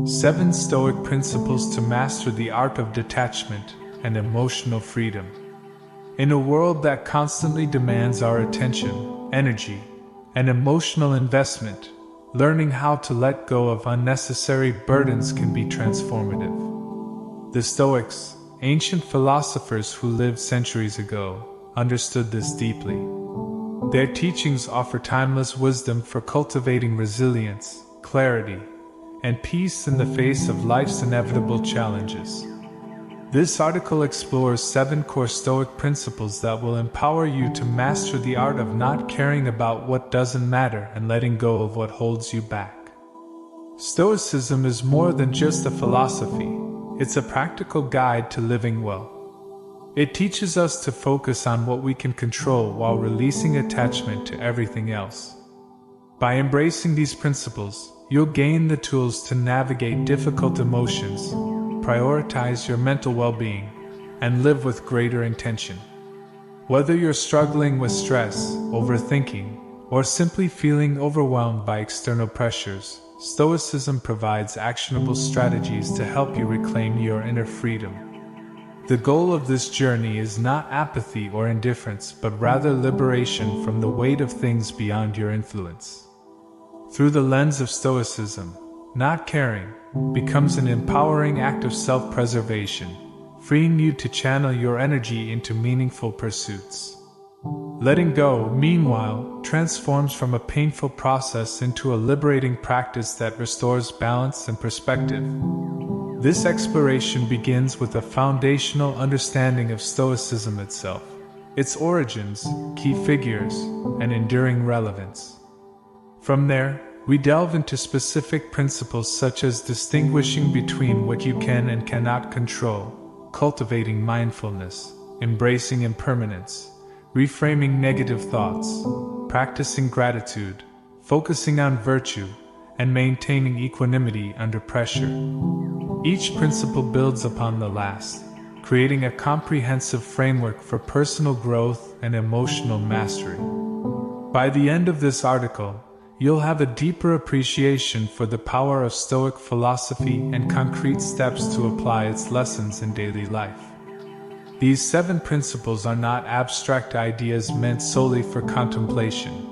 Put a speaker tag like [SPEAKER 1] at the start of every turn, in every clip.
[SPEAKER 1] 7 Stoic Principles to Master the Art of Detachment and Emotional Freedom. In a world that constantly demands our attention, energy, and emotional investment, learning how to let go of unnecessary burdens can be transformative. The Stoics, ancient philosophers who lived centuries ago, understood this deeply. Their teachings offer timeless wisdom for cultivating resilience, clarity, and peace in the face of life's inevitable challenges. This article explores 7 core Stoic principles that will empower you to master the art of not caring about what doesn't matter and letting go of what holds you back. Stoicism is more than just a philosophy, it's a practical guide to living well. It teaches us to focus on what we can control while releasing attachment to everything else. By embracing these principles, you'll gain the tools to navigate difficult emotions, prioritize your mental well-being, and live with greater intention. Whether you're struggling with stress, overthinking, or simply feeling overwhelmed by external pressures, Stoicism provides actionable strategies to help you reclaim your inner freedom. The goal of this journey is not apathy or indifference, but rather liberation from the weight of things beyond your influence. Through the lens of Stoicism, not caring becomes an empowering act of self-preservation, freeing you to channel your energy into meaningful pursuits. Letting go, meanwhile, transforms from a painful process into a liberating practice that restores balance and perspective. This exploration begins with a foundational understanding of Stoicism itself, its origins, key figures, and enduring relevance. From there, we delve into specific principles such as distinguishing between what you can and cannot control, cultivating mindfulness, embracing impermanence, reframing negative thoughts, practicing gratitude, focusing on virtue, and maintaining equanimity under pressure. Each principle builds upon the last, creating a comprehensive framework for personal growth and emotional mastery. By the end of this article, you'll have a deeper appreciation for the power of Stoic philosophy and concrete steps to apply its lessons in daily life. These 7 principles are not abstract ideas meant solely for contemplation.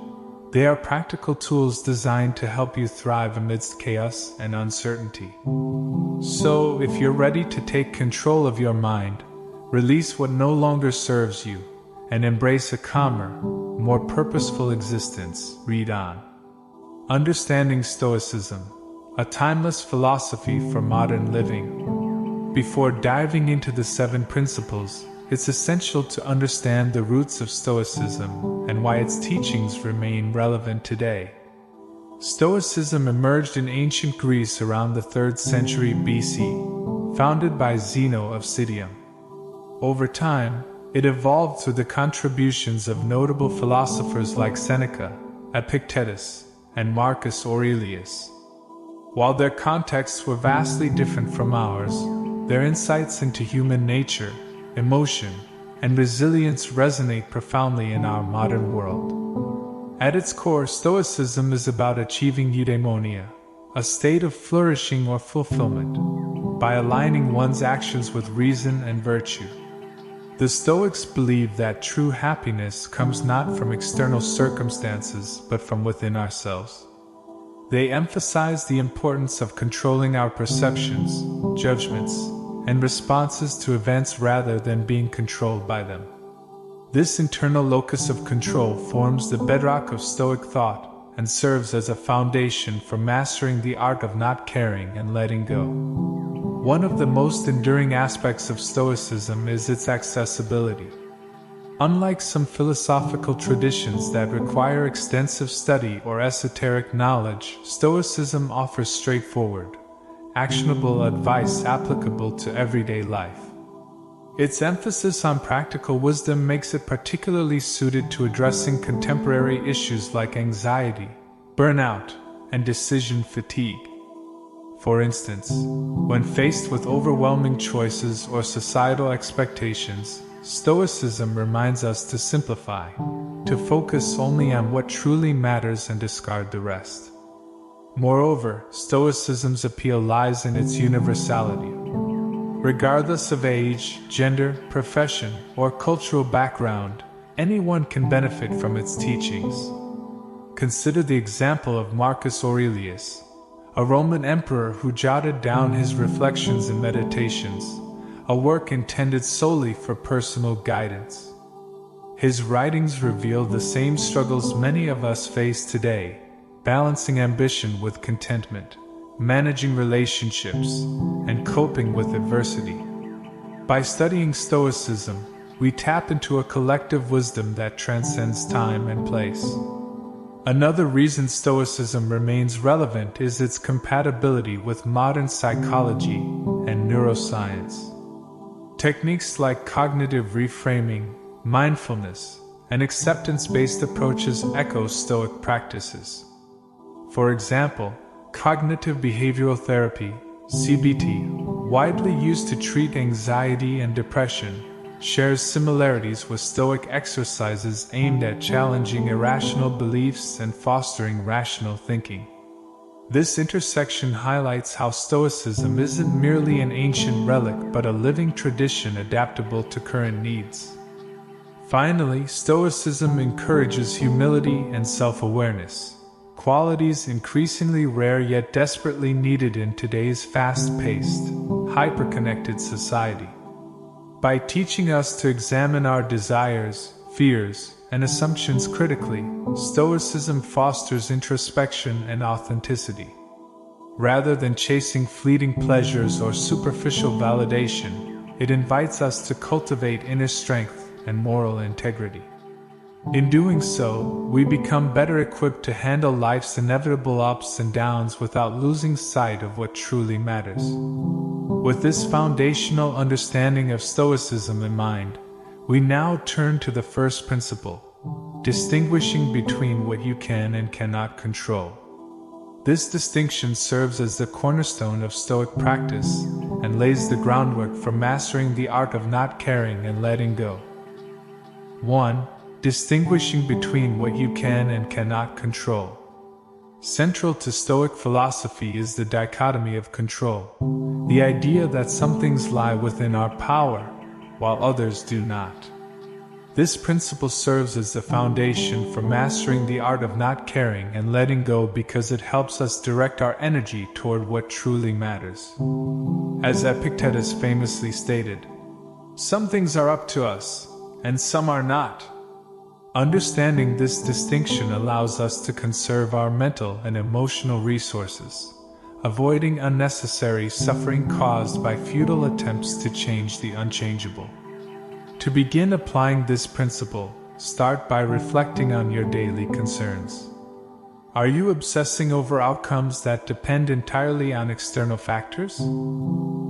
[SPEAKER 1] They are practical tools designed to help you thrive amidst chaos and uncertainty. So, if you're ready to take control of your mind, release what no longer serves you, and embrace a calmer, more purposeful existence, read on. Understanding Stoicism, a timeless philosophy for modern living. Before diving into the 7 principles, it's essential to understand the roots of Stoicism and why its teachings remain relevant today. Stoicism emerged in ancient Greece around the 3rd century BC, founded by Zeno of Citium. Over time, it evolved through the contributions of notable philosophers like Seneca, Epictetus, and Marcus Aurelius. While their contexts were vastly different from ours, their insights into human nature, emotion, and resilience resonate profoundly in our modern world. At its core, Stoicism is about achieving eudaimonia, a state of flourishing or fulfillment, by aligning one's actions with reason and virtue. The Stoics believe that true happiness comes not from external circumstances but from within ourselves. They emphasize the importance of controlling our perceptions, judgments, and responses to events rather than being controlled by them. This internal locus of control forms the bedrock of Stoic thought and serves as a foundation for mastering the art of not caring and letting go. One of the most enduring aspects of Stoicism is its accessibility. Unlike some philosophical traditions that require extensive study or esoteric knowledge, Stoicism offers straightforward, actionable advice applicable to everyday life. Its emphasis on practical wisdom makes it particularly suited to addressing contemporary issues like anxiety, burnout, and decision fatigue. For instance, when faced with overwhelming choices or societal expectations, Stoicism reminds us to simplify, to focus only on what truly matters and discard the rest. Moreover, Stoicism's appeal lies in its universality. Regardless of age, gender, profession, or cultural background, anyone can benefit from its teachings. Consider the example of Marcus Aurelius, a Roman emperor who jotted down his reflections and meditations, a work intended solely for personal guidance. His writings reveal the same struggles many of us face today, balancing ambition with contentment, managing relationships, and coping with adversity. By studying Stoicism, we tap into a collective wisdom that transcends time and place. Another reason Stoicism remains relevant is its compatibility with modern psychology and neuroscience. Techniques like cognitive reframing, mindfulness, and acceptance-based approaches echo Stoic practices. For example, cognitive behavioral therapy, CBT, widely used to treat anxiety and depression, shares similarities with Stoic exercises aimed at challenging irrational beliefs and fostering rational thinking. This intersection highlights how Stoicism isn't merely an ancient relic but a living tradition adaptable to current needs. Finally, Stoicism encourages humility and self-awareness, qualities increasingly rare yet desperately needed in today's fast-paced, hyperconnected society. By teaching us to examine our desires, fears, and assumptions critically, Stoicism fosters introspection and authenticity. Rather than chasing fleeting pleasures or superficial validation, it invites us to cultivate inner strength and moral integrity. In doing so, we become better equipped to handle life's inevitable ups and downs without losing sight of what truly matters. With this foundational understanding of Stoicism in mind, we now turn to the first principle, distinguishing between what you can and cannot control. This distinction serves as the cornerstone of Stoic practice and lays the groundwork for mastering the art of not caring and letting go. 1. Distinguishing between what you can and cannot control. Central to Stoic philosophy is the dichotomy of control, the idea that some things lie within our power, while others do not. This principle serves as the foundation for mastering the art of not caring and letting go because it helps us direct our energy toward what truly matters. As Epictetus famously stated, "Some things are up to us, and some are not." Understanding this distinction allows us to conserve our mental and emotional resources, avoiding unnecessary suffering caused by futile attempts to change the unchangeable. To begin applying this principle, start by reflecting on your daily concerns. Are you obsessing over outcomes that depend entirely on external factors?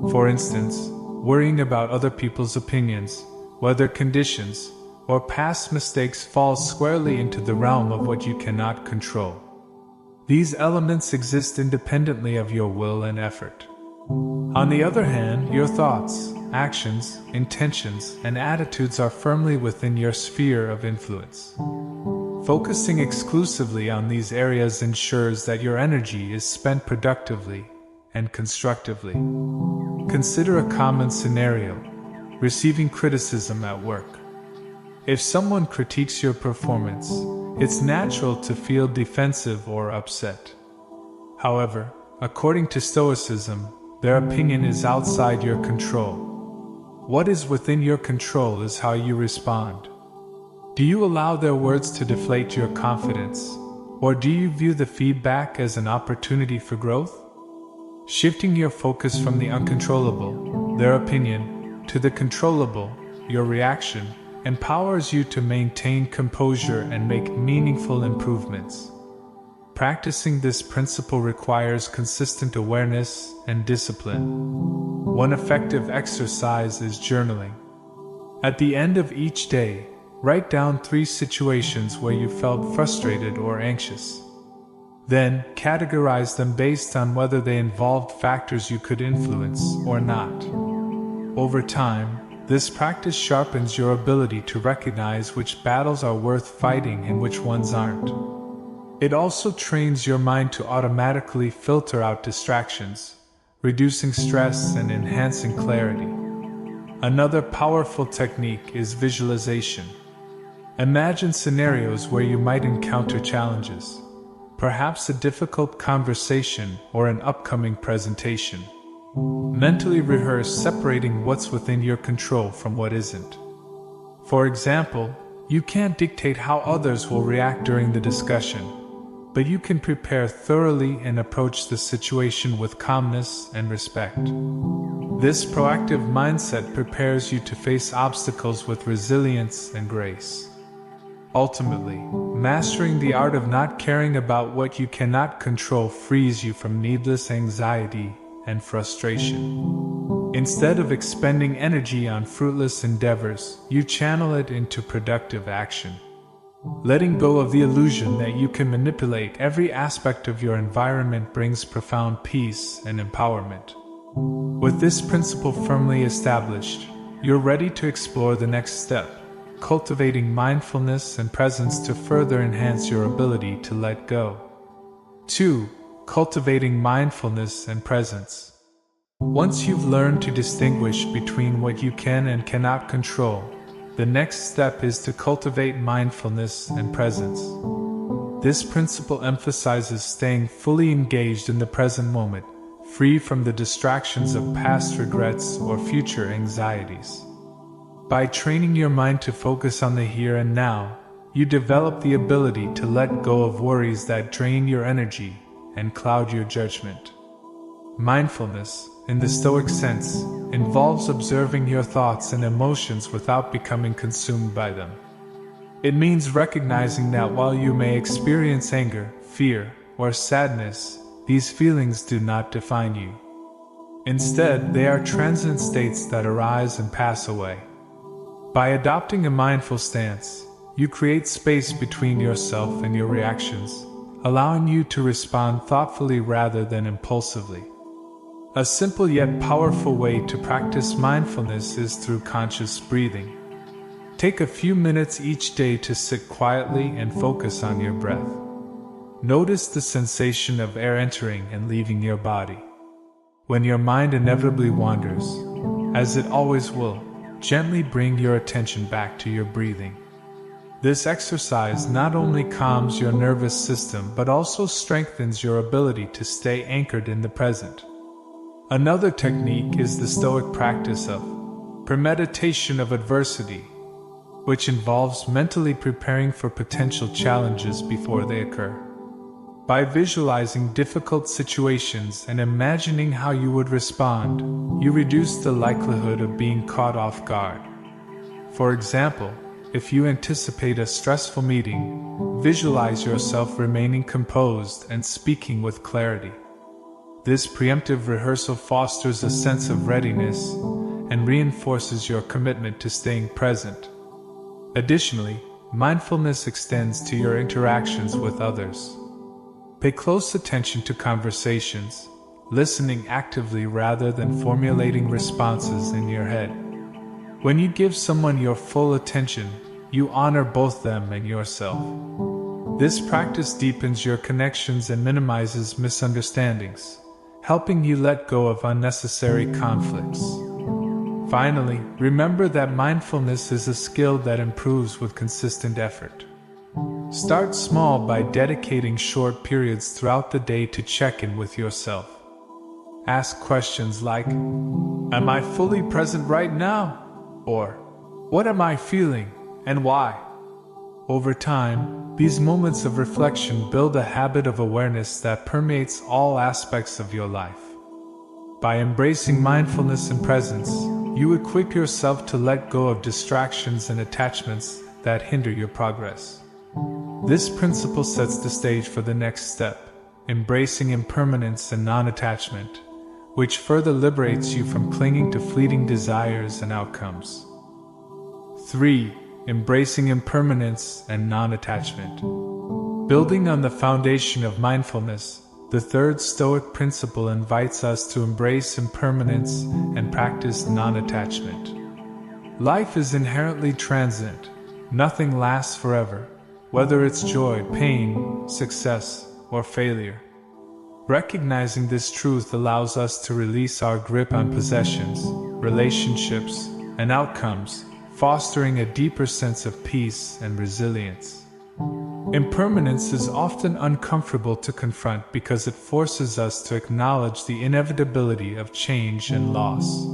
[SPEAKER 1] For instance, worrying about other people's opinions, weather conditions, or past mistakes falls squarely into the realm of what you cannot control. These elements exist independently of your will and effort. On the other hand, your thoughts, actions, intentions, and attitudes are firmly within your sphere of influence. Focusing exclusively on these areas ensures that your energy is spent productively and constructively. Consider a common scenario: receiving criticism at work. If someone critiques your performance, it's natural to feel defensive or upset. However, according to Stoicism, their opinion is outside your control. What is within your control is how you respond. Do you allow their words to deflate your confidence, or do you view the feedback as an opportunity for growth? Shifting your focus from the uncontrollable, their opinion, to the controllable, your reaction, empowers you to maintain composure and make meaningful improvements. Practicing this principle requires consistent awareness and discipline. One effective exercise is journaling. At the end of each day, write down 3 situations where you felt frustrated or anxious. Then, categorize them based on whether they involved factors you could influence or not. Over time, this practice sharpens your ability to recognize which battles are worth fighting and which ones aren't. It also trains your mind to automatically filter out distractions, reducing stress and enhancing clarity. Another powerful technique is visualization. Imagine scenarios where you might encounter challenges, perhaps a difficult conversation or an upcoming presentation. Mentally rehearse separating what's within your control from what isn't. For example, you can't dictate how others will react during the discussion, but you can prepare thoroughly and approach the situation with calmness and respect. This proactive mindset prepares you to face obstacles with resilience and grace. Ultimately, mastering the art of not caring about what you cannot control frees you from needless anxiety and frustration. Instead of expending energy on fruitless endeavors, you channel it into productive action. Letting go of the illusion that you can manipulate every aspect of your environment brings profound peace and empowerment. With this principle firmly established, you're ready to explore the next step, cultivating mindfulness and presence to further enhance your ability to let go. 2. Cultivating mindfulness and presence. Once you've learned to distinguish between what you can and cannot control, the next step is to cultivate mindfulness and presence. This principle emphasizes staying fully engaged in the present moment, free from the distractions of past regrets or future anxieties. By training your mind to focus on the here and now, you develop the ability to let go of worries that drain your energy and cloud your judgment. Mindfulness, in the Stoic sense, involves observing your thoughts and emotions without becoming consumed by them. It means recognizing that while you may experience anger, fear, or sadness, these feelings do not define you. Instead, they are transient states that arise and pass away. By adopting a mindful stance, you create space between yourself and your reactions, allowing you to respond thoughtfully rather than impulsively. A simple yet powerful way to practice mindfulness is through conscious breathing. Take a few minutes each day to sit quietly and focus on your breath. Notice the sensation of air entering and leaving your body. When your mind inevitably wanders, as it always will, gently bring your attention back to your breathing. This exercise not only calms your nervous system but also strengthens your ability to stay anchored in the present. Another technique is the Stoic practice of premeditation of adversity, which involves mentally preparing for potential challenges before they occur. By visualizing difficult situations and imagining how you would respond, you reduce the likelihood of being caught off guard. For example, if you anticipate a stressful meeting, visualize yourself remaining composed and speaking with clarity. This preemptive rehearsal fosters a sense of readiness and reinforces your commitment to staying present. Additionally, mindfulness extends to your interactions with others. Pay close attention to conversations, listening actively rather than formulating responses in your head. When you give someone your full attention, you honor both them and yourself. This practice deepens your connections and minimizes misunderstandings, helping you let go of unnecessary conflicts. Finally, remember that mindfulness is a skill that improves with consistent effort. Start small by dedicating short periods throughout the day to check in with yourself. Ask questions like, "Am I fully present right now?" Or, "What am I feeling, and why?" Over time, these moments of reflection build a habit of awareness that permeates all aspects of your life. By embracing mindfulness and presence, you equip yourself to let go of distractions and attachments that hinder your progress. This principle sets the stage for the next step, embracing impermanence and non-attachment, which further liberates you from clinging to fleeting desires and outcomes. 3. Embracing impermanence and non-attachment. Building on the foundation of mindfulness, the third Stoic principle invites us to embrace impermanence and practice non-attachment. Life is inherently transient. Nothing lasts forever, whether it's joy, pain, success, or failure. Recognizing this truth allows us to release our grip on possessions, relationships, and outcomes, fostering a deeper sense of peace and resilience. Impermanence is often uncomfortable to confront because it forces us to acknowledge the inevitability of change and loss.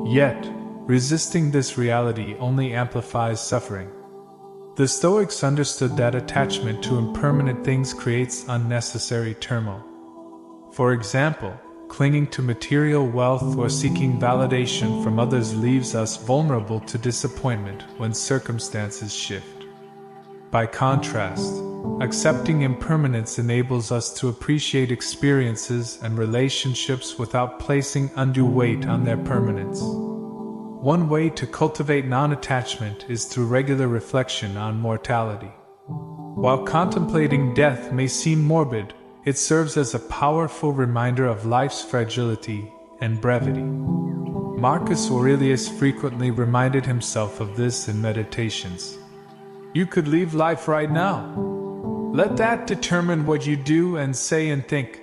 [SPEAKER 1] Yet, resisting this reality only amplifies suffering. The Stoics understood that attachment to impermanent things creates unnecessary turmoil. For example, clinging to material wealth or seeking validation from others leaves us vulnerable to disappointment when circumstances shift. By contrast, accepting impermanence enables us to appreciate experiences and relationships without placing undue weight on their permanence. One way to cultivate non-attachment is through regular reflection on mortality. While contemplating death may seem morbid, it serves as a powerful reminder of life's fragility and brevity. Marcus Aurelius frequently reminded himself of this in meditations. You could leave life right now. Let that determine what you do and say and think.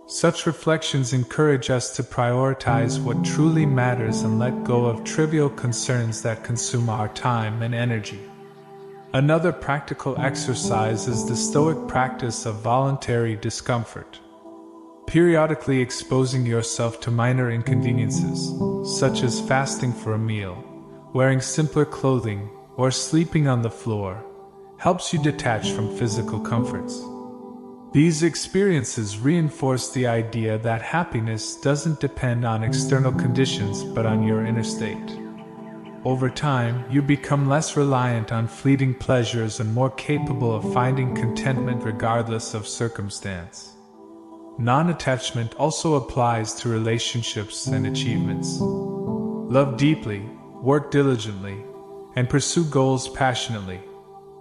[SPEAKER 1] Such reflections encourage us to prioritize what truly matters and let go of trivial concerns that consume our time and energy. Another practical exercise is the Stoic practice of voluntary discomfort. Periodically exposing yourself to minor inconveniences, such as fasting for a meal, wearing simpler clothing, or sleeping on the floor, helps you detach from physical comforts. These experiences reinforce the idea that happiness doesn't depend on external conditions but on your inner state. Over time, you become less reliant on fleeting pleasures and more capable of finding contentment regardless of circumstance. Non-attachment also applies to relationships and achievements. Love deeply, work diligently, and pursue goals passionately,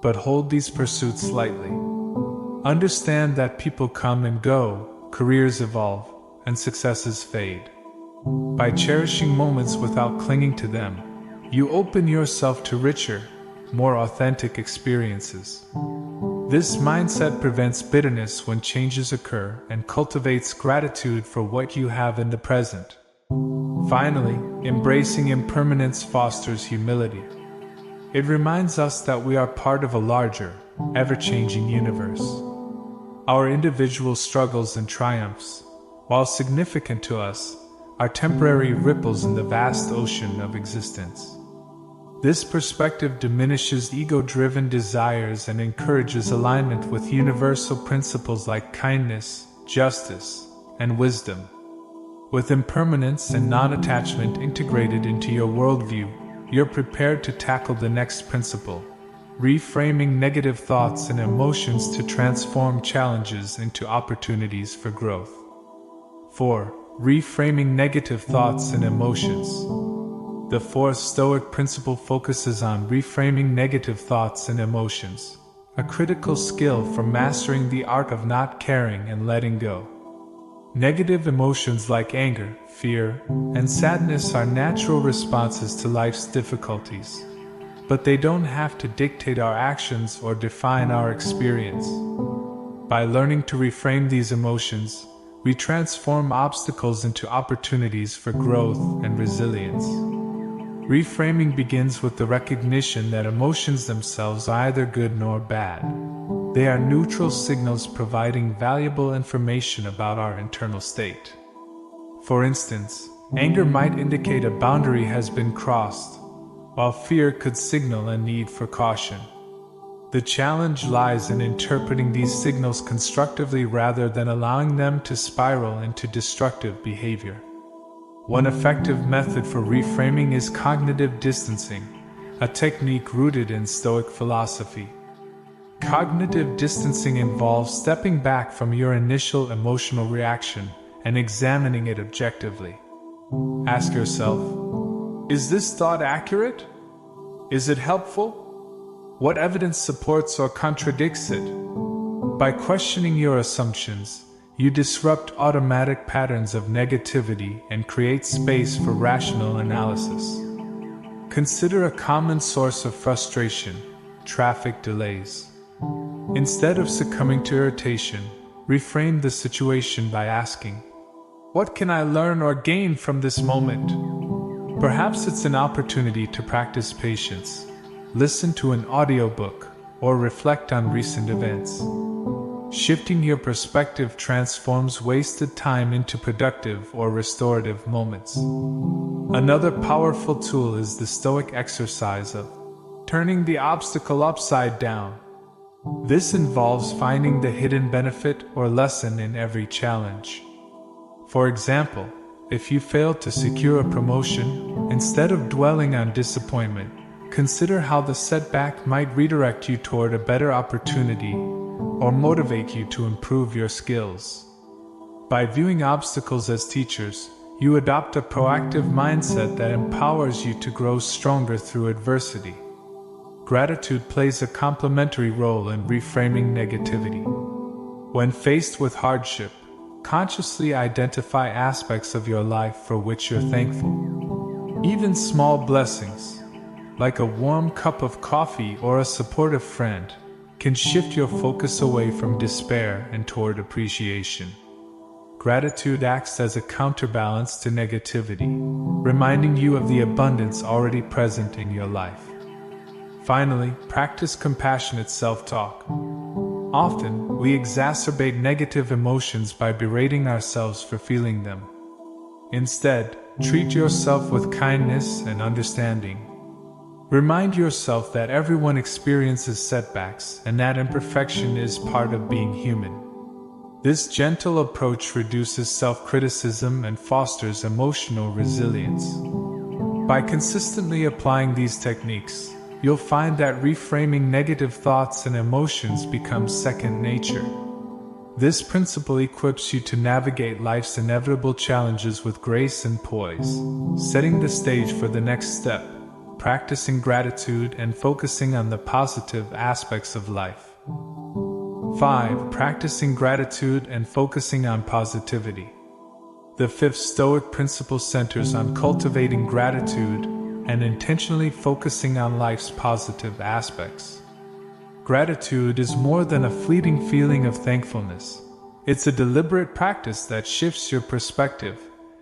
[SPEAKER 1] but hold these pursuits lightly. Understand that people come and go, careers evolve, and successes fade. By cherishing moments without clinging to them, you open yourself to richer, more authentic experiences. This mindset prevents bitterness when changes occur and cultivates gratitude for what you have in the present. Finally, embracing impermanence fosters humility. It reminds us that we are part of a larger, ever-changing universe. Our individual struggles and triumphs, while significant to us, are temporary ripples in the vast ocean of existence. This perspective diminishes ego-driven desires and encourages alignment with universal principles like kindness, justice, and wisdom. With impermanence and non-attachment integrated into your worldview, you're prepared to tackle the next principle, reframing negative thoughts and emotions to transform challenges into opportunities for growth. 4. Reframing negative thoughts and emotions. The fourth Stoic principle focuses on reframing negative thoughts and emotions, a critical skill for mastering the art of not caring and letting go. Negative emotions like anger, fear, and sadness are natural responses to life's difficulties, but they don't have to dictate our actions or define our experience. By learning to reframe these emotions, we transform obstacles into opportunities for growth and resilience. Reframing begins with the recognition that emotions themselves are either good nor bad. They are neutral signals providing valuable information about our internal state. For instance, anger might indicate a boundary has been crossed, while fear could signal a need for caution. The challenge lies in interpreting these signals constructively rather than allowing them to spiral into destructive behavior. One effective method for reframing is cognitive distancing, a technique rooted in Stoic philosophy. Cognitive distancing involves stepping back from your initial emotional reaction and examining it objectively. Ask yourself, is this thought accurate? Is it helpful? What evidence supports or contradicts it? By questioning your assumptions, you disrupt automatic patterns of negativity and create space for rational analysis. Consider a common source of frustration: traffic delays. Instead of succumbing to irritation, reframe the situation by asking, "What can I learn or gain from this moment?" Perhaps it's an opportunity to practice patience, listen to an audiobook, or reflect on recent events. Shifting your perspective transforms wasted time into productive or restorative moments. Another powerful tool is the Stoic exercise of turning the obstacle upside down. This involves finding the hidden benefit or lesson in every challenge. For example, if you fail to secure a promotion, instead of dwelling on disappointment, consider how the setback might redirect you toward a better opportunity or motivate you to improve your skills. By viewing obstacles as teachers, you adopt a proactive mindset that empowers you to grow stronger through adversity. Gratitude plays a complementary role in reframing negativity. When faced with hardship, consciously identify aspects of your life for which you're thankful. Even small blessings, like a warm cup of coffee or a supportive friend, can shift your focus away from despair and toward appreciation. Gratitude acts as a counterbalance to negativity, reminding you of the abundance already present in your life. Finally, practice compassionate self-talk. Often, we exacerbate negative emotions by berating ourselves for feeling them. Instead, treat yourself with kindness and understanding. Remind yourself that everyone experiences setbacks and that imperfection is part of being human. This gentle approach reduces self-criticism and fosters emotional resilience. By consistently applying these techniques, you'll find that reframing negative thoughts and emotions becomes second nature. This principle equips you to navigate life's inevitable challenges with grace and poise, setting the stage for the next step, practicing gratitude and focusing on the positive aspects of life. 5. Practicing gratitude and focusing on positivity. The fifth Stoic principle centers on cultivating gratitude and intentionally focusing on life's positive aspects. Gratitude is more than a fleeting feeling of thankfulness. It's a deliberate practice that shifts your perspective,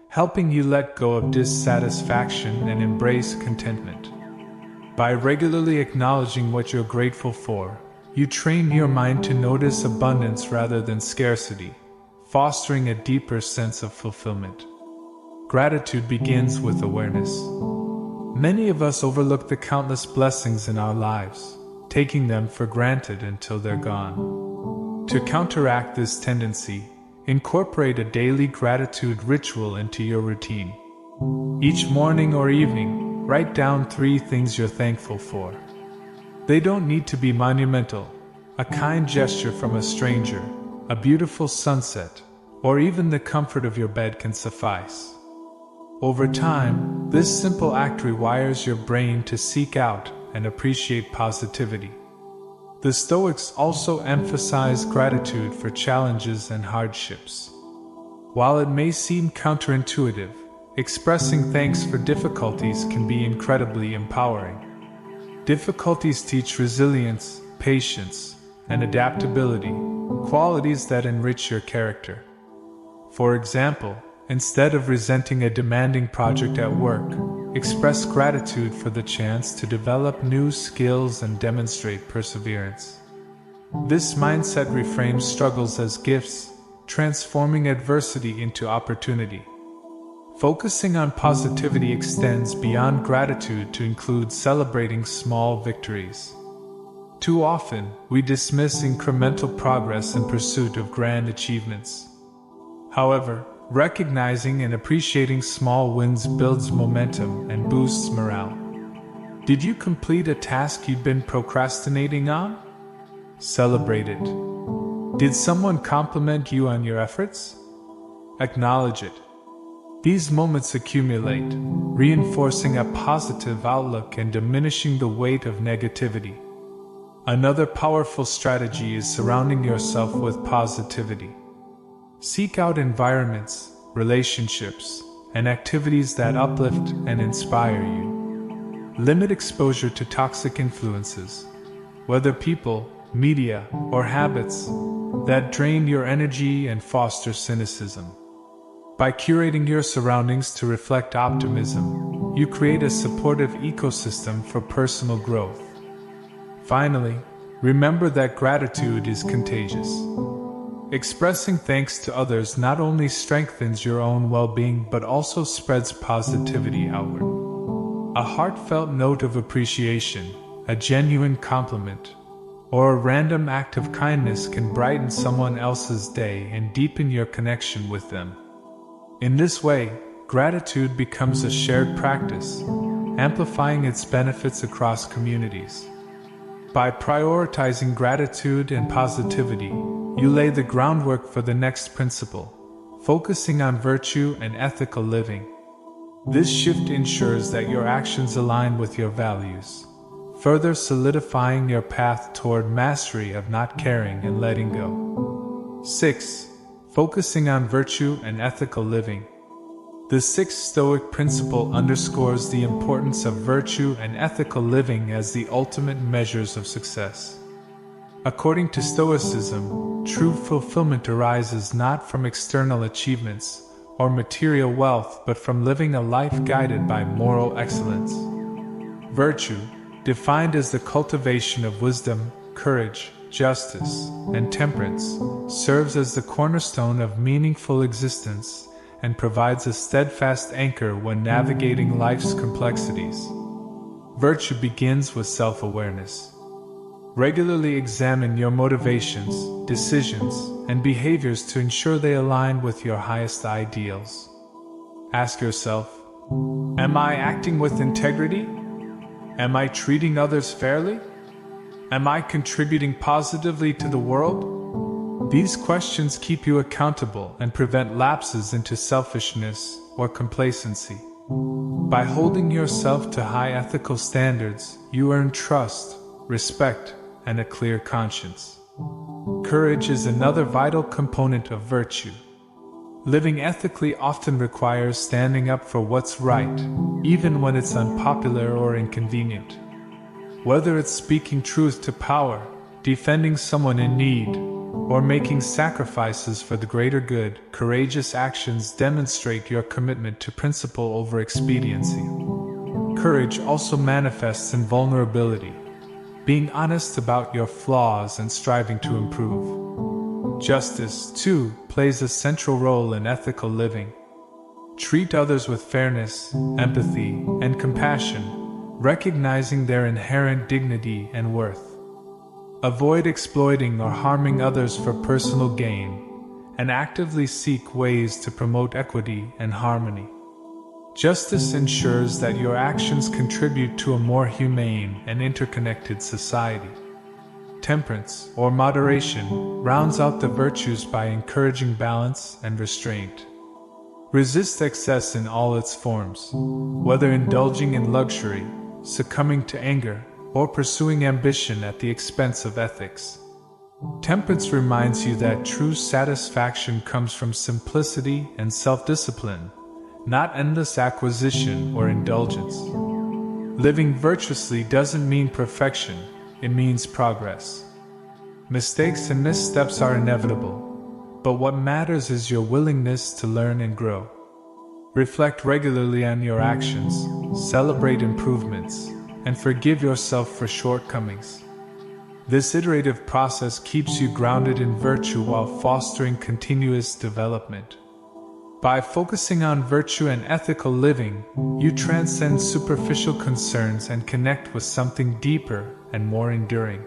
[SPEAKER 1] helping you let go of dissatisfaction and embrace contentment. By regularly acknowledging what you're grateful for, you train your mind to notice abundance rather than scarcity, fostering a deeper sense of fulfillment. Gratitude begins with awareness. Many of us overlook the countless blessings in our lives, taking them for granted until they're gone. To counteract this tendency, incorporate a daily gratitude ritual into your routine. Each morning or evening, write down 3 things you're thankful for. They don't need to be monumental. A kind gesture from a stranger, a beautiful sunset, or even the comfort of your bed can suffice. Over time, this simple act rewires your brain to seek out and appreciate positivity. The Stoics also emphasize gratitude for challenges and hardships. While it may seem counterintuitive, expressing thanks for difficulties can be incredibly empowering. Difficulties teach resilience, patience, and adaptability, qualities that enrich your character. For example, instead of resenting a demanding project at work, express gratitude for the chance to develop new skills and demonstrate perseverance. This mindset reframes struggles as gifts, transforming adversity into opportunity. Focusing on positivity extends beyond gratitude to include celebrating small victories. Too often, we dismiss incremental progress in pursuit of grand achievements. However, recognizing and appreciating small wins builds momentum and boosts morale. Did you complete a task you'd been procrastinating on? Celebrate it. Did someone compliment you on your efforts? Acknowledge it. These moments accumulate, reinforcing a positive outlook and diminishing the weight of negativity. Another powerful strategy is surrounding yourself with positivity. Seek out environments, relationships, and activities that uplift and inspire you. Limit exposure to toxic influences, whether people, media, or habits that drain your energy and foster cynicism. By curating your surroundings to reflect optimism, you create a supportive ecosystem for personal growth. Finally, remember that gratitude is contagious. Expressing thanks to others not only strengthens your own well-being but also spreads positivity outward. A heartfelt note of appreciation, a genuine compliment, or a random act of kindness can brighten someone else's day and deepen your connection with them. In this way, gratitude becomes a shared practice, amplifying its benefits across communities. By prioritizing gratitude and positivity, you lay the groundwork for the next principle, focusing on virtue and ethical living. This shift ensures that your actions align with your values, further solidifying your path toward mastery of not caring and letting go. 6. Focusing on virtue and ethical living. The sixth Stoic principle underscores the importance of virtue and ethical living as the ultimate measures of success. According to Stoicism, true fulfillment arises not from external achievements or material wealth but from living a life guided by moral excellence. Virtue, defined as the cultivation of wisdom, courage, justice, and temperance, serves as the cornerstone of meaningful existence and provides a steadfast anchor when navigating life's complexities. Virtue begins with self-awareness. Regularly examine your motivations, decisions, and behaviors to ensure they align with your highest ideals. Ask yourself, am I acting with integrity? Am I treating others fairly? Am I contributing positively to the world? These questions keep you accountable and prevent lapses into selfishness or complacency. By holding yourself to high ethical standards, you earn trust, respect, and a clear conscience. Courage is another vital component of virtue. Living ethically often requires standing up for what's right, even when it's unpopular or inconvenient. Whether it's speaking truth to power, defending someone in need, or making sacrifices for the greater good, courageous actions demonstrate your commitment to principle over expediency. Courage also manifests in vulnerability, being honest about your flaws and striving to improve. Justice, too, plays a central role in ethical living. Treat others with fairness, empathy, and compassion, recognizing their inherent dignity and worth. Avoid exploiting or harming others for personal gain, and actively seek ways to promote equity and harmony. Justice ensures that your actions contribute to a more humane and interconnected society. Temperance, or moderation, rounds out the virtues by encouraging balance and restraint. Resist excess in all its forms, whether indulging in luxury, succumbing to anger, or pursuing ambition at the expense of ethics. Temperance reminds you that true satisfaction comes from simplicity and self-discipline, not endless acquisition or indulgence. Living virtuously doesn't mean perfection, it means progress. Mistakes and missteps are inevitable, but what matters is your willingness to learn and grow. Reflect regularly on your actions, celebrate improvements, and forgive yourself for shortcomings. This iterative process keeps you grounded in virtue while fostering continuous development. By focusing on virtue and ethical living, you transcend superficial concerns and connect with something deeper and more enduring.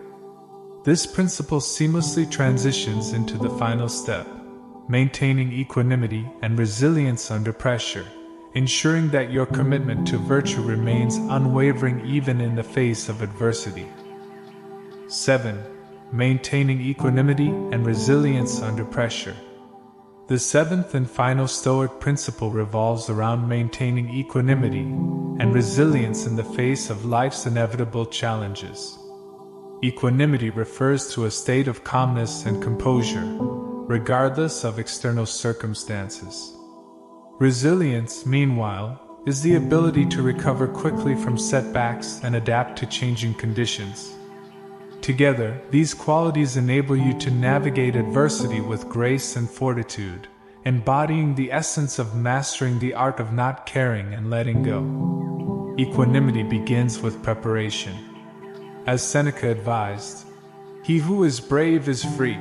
[SPEAKER 1] This principle seamlessly transitions into the final step, maintaining equanimity and resilience under pressure, ensuring that your commitment to virtue remains unwavering even in the face of adversity. 7. Maintaining equanimity and resilience under pressure. The seventh and final Stoic principle revolves around maintaining equanimity and resilience in the face of life's inevitable challenges. Equanimity refers to a state of calmness and composure, regardless of external circumstances. Resilience, meanwhile, is the ability to recover quickly from setbacks and adapt to changing conditions. Together, these qualities enable you to navigate adversity with grace and fortitude, embodying the essence of mastering the art of not caring and letting go. Equanimity begins with preparation. As Seneca advised, "He who is brave is free."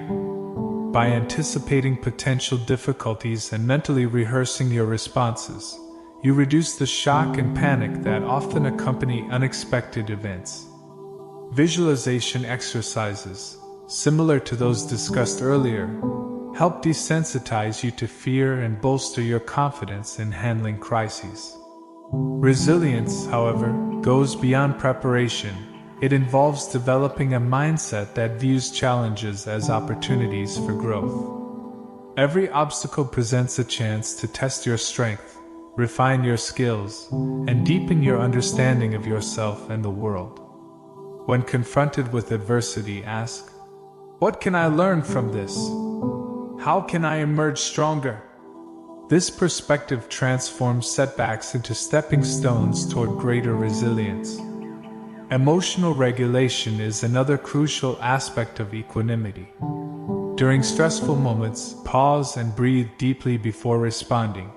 [SPEAKER 1] By anticipating potential difficulties and mentally rehearsing your responses, you reduce the shock and panic that often accompany unexpected events. Visualization exercises, similar to those discussed earlier, help desensitize you to fear and bolster your confidence in handling crises. Resilience, however, goes beyond preparation. It involves developing a mindset that views challenges as opportunities for growth. Every obstacle presents a chance to test your strength, refine your skills, and deepen your understanding of yourself and the world. When confronted with adversity, ask, "What can I learn from this? How can I emerge stronger?" This perspective transforms setbacks into stepping stones toward greater resilience. Emotional regulation is another crucial aspect of equanimity. During stressful moments, pause and breathe deeply before responding.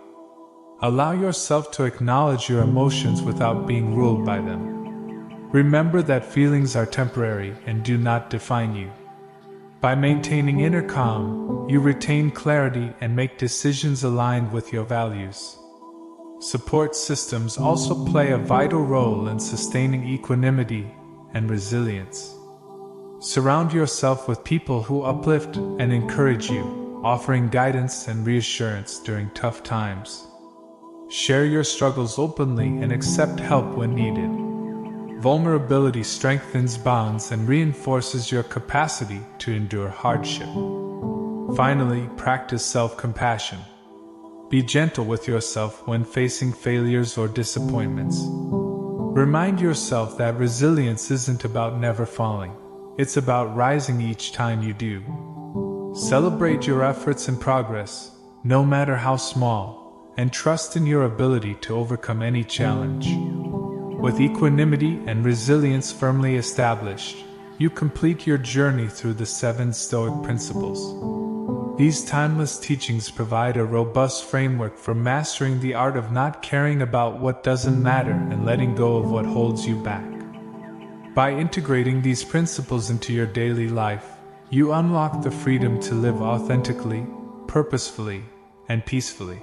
[SPEAKER 1] Allow yourself to acknowledge your emotions without being ruled by them. Remember that feelings are temporary and do not define you. By maintaining inner calm, you retain clarity and make decisions aligned with your values. Support systems also play a vital role in sustaining equanimity and resilience. Surround yourself with people who uplift and encourage you, offering guidance and reassurance during tough times. Share your struggles openly and accept help when needed. Vulnerability strengthens bonds and reinforces your capacity to endure hardship. Finally, practice self-compassion. Be gentle with yourself when facing failures or disappointments. Remind yourself that resilience isn't about never falling. It's about rising each time you do. Celebrate your efforts and progress, no matter how small, and trust in your ability to overcome any challenge. With equanimity and resilience firmly established, you complete your journey through the 7 Stoic principles. These timeless teachings provide a robust framework for mastering the art of not caring about what doesn't matter and letting go of what holds you back. By integrating these principles into your daily life, you unlock the freedom to live authentically, purposefully, and peacefully.